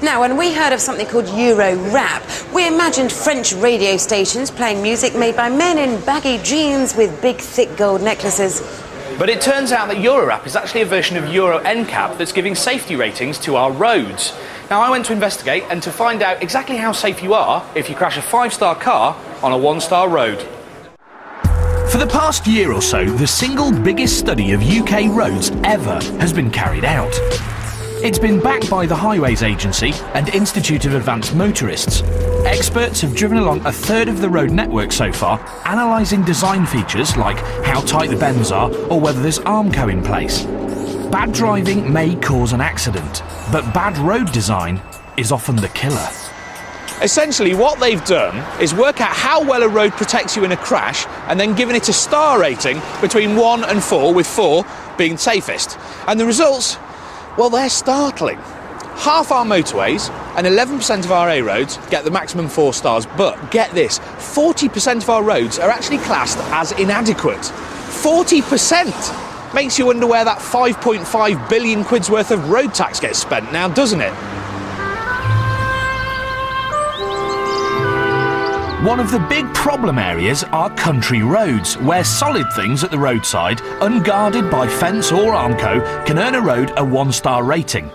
Now, when we heard of something called Euro rap, we imagined French radio stations playing music made by men in baggy jeans with big, thick gold necklaces. But it turns out that Eurorap is actually a version of Euro Ncap that's giving safety ratings to our roads. Now, I went to investigate and to find out exactly how safe you are if you crash a 5-star car on a 1-star road. For the past year or so, the single biggest study of UK roads ever has been carried out. It's been backed by the Highways Agency and Institute of Advanced Motorists. Experts have driven along a third of the road network so far, analysing design features like how tight the bends are or whether there's Armco in place. Bad driving may cause an accident, but bad road design is often the killer. Essentially, what they've done is work out how well a road protects you in a crash and then given it a star rating between 1 and 4, with 4 being safest. And the results, well, they're startling. Half our motorways and 11% of our A roads get the maximum 4 stars, but get this, 40% of our roads are actually classed as inadequate. 40%! Makes you wonder where that 5.5 billion quid's worth of road tax gets spent now, doesn't it? One of the big problem areas are country roads, where solid things at the roadside, unguarded by fence or Armco, can earn a road a 1-star rating.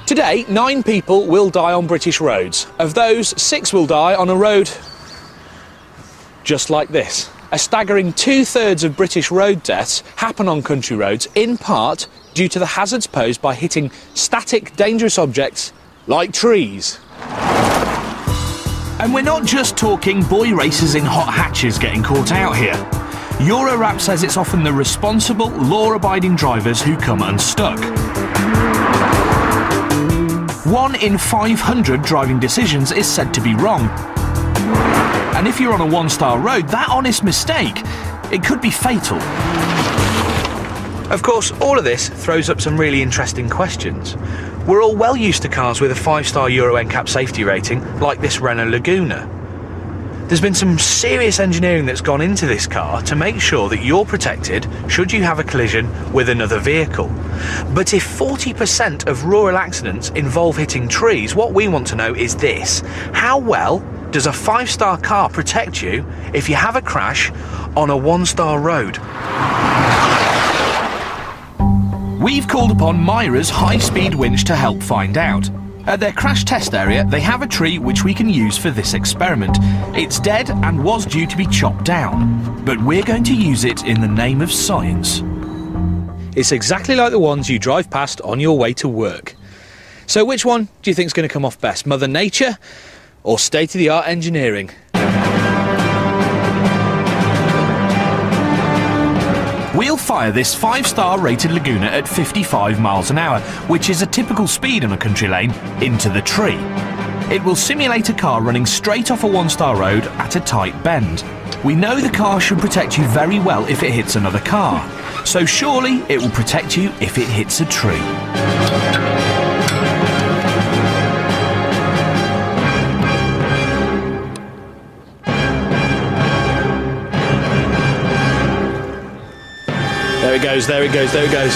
Today, 9 people will die on British roads. Of those, 6 will die on a road just like this. A staggering 2/3 of British road deaths happen on country roads, in part due to the hazards posed by hitting static, dangerous objects like trees. And we're not just talking boy racers in hot hatches getting caught out here. Eurorap says it's often the responsible, law-abiding drivers who come unstuck. 1 in 500 driving decisions is said to be wrong. And if you're on a 1-star road, that honest mistake, it could be fatal. Of course, all of this throws up some really interesting questions. We're all well used to cars with a 5-star Euro Ncap safety rating, like this Renault Laguna. There's been some serious engineering that's gone into this car to make sure that you're protected should you have a collision with another vehicle. But if 40% of rural accidents involve hitting trees, what we want to know is this: how well does a 5-star car protect you if you have a crash on a 1-star road? We've called upon Myra's high-speed winch to help find out. At their crash test area, they have a tree which we can use for this experiment. It's dead and was due to be chopped down, but we're going to use it in the name of science. It's exactly like the ones you drive past on your way to work. So which one do you think is going to come off best, Mother Nature or state-of-the-art engineering? We'll fire this 5-star rated Laguna at 55 miles an hour, which is a typical speed on a country lane, into the tree. It will simulate a car running straight off a 1-star road at a tight bend. We know the car should protect you very well if it hits another car, so surely it will protect you if it hits a tree. There it goes, there it goes, there it goes.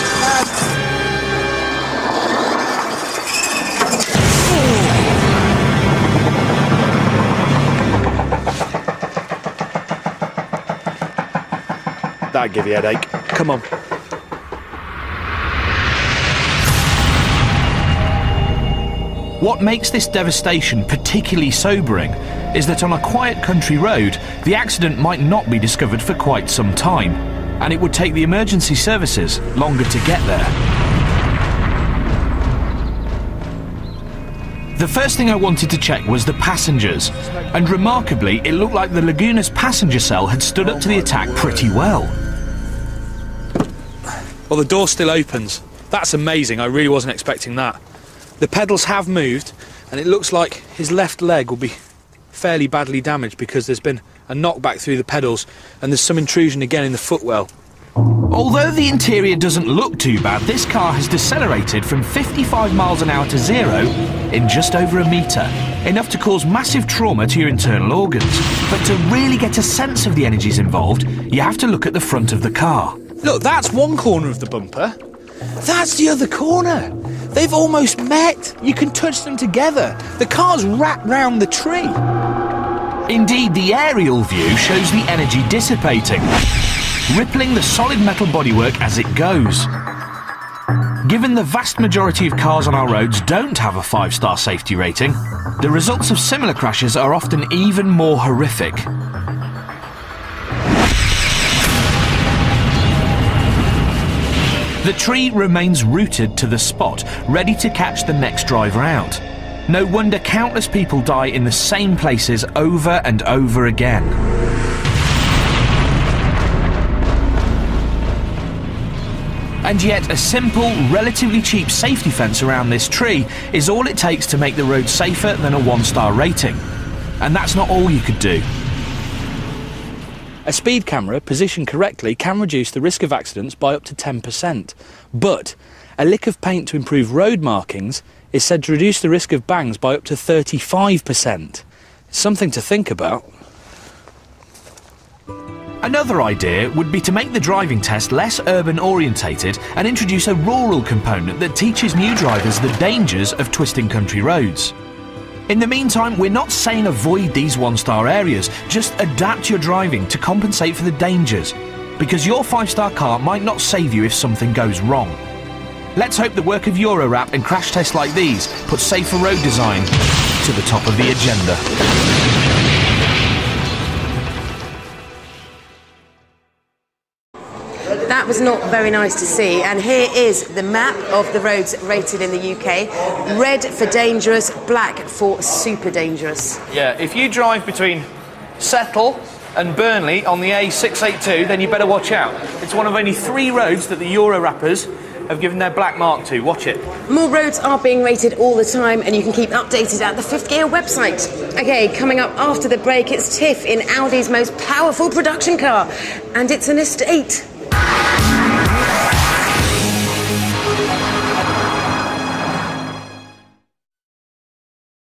That'd give you a headache. Come on. What makes this devastation particularly sobering is that on a quiet country road, the accident might not be discovered for quite some time, and it would take the emergency services longer to get there. The first thing I wanted to check was the passengers, and remarkably, it looked like the Laguna's passenger cell had stood up to the attack pretty well. Well, the door still opens. That's amazing, I really wasn't expecting that. The pedals have moved, and it looks like his left leg will be fairly badly damaged because there's been a knockback through the pedals and there's some intrusion again in the footwell. Although the interior doesn't look too bad, this car has decelerated from 55 miles an hour to 0 in just over a metre, enough to cause massive trauma to your internal organs. But to really get a sense of the energies involved, you have to look at the front of the car. Look, that's one corner of the bumper. That's the other corner. They've almost met. You can touch them together. The car's wrapped round the tree. Indeed, the aerial view shows the energy dissipating, rippling the solid metal bodywork as it goes. Given the vast majority of cars on our roads don't have a 5-star safety rating, the results of similar crashes are often even more horrific. The tree remains rooted to the spot, ready to catch the next driver out. No wonder countless people die in the same places over and over again. And yet a simple, relatively cheap safety fence around this tree is all it takes to make the road safer than a 1-star rating. And that's not all you could do. A speed camera, positioned correctly, can reduce the risk of accidents by up to 10%. But a lick of paint to improve road markings is said to reduce the risk of bangs by up to 35%. Something to think about. Another idea would be to make the driving test less urban orientated and introduce a rural component that teaches new drivers the dangers of twisting country roads. In the meantime, we're not saying avoid these 1-star areas, just adapt your driving to compensate for the dangers, because your 5-star car might not save you if something goes wrong. Let's hope the work of Eurowrap and crash tests like these put safer road design to the top of the agenda. That was not very nice to see, and here is the map of the roads rated in the UK. Red for dangerous, black for super dangerous. Yeah, if you drive between Settle and Burnley on the A682, then you better watch out. It's one of only 3 roads that the Euro rappers have given their black mark to. Watch it. More roads are being rated all the time, and you can keep updated at the 5th Gear website. Okay, coming up after the break, it's Tiff in Audi's most powerful production car, and it's an estate.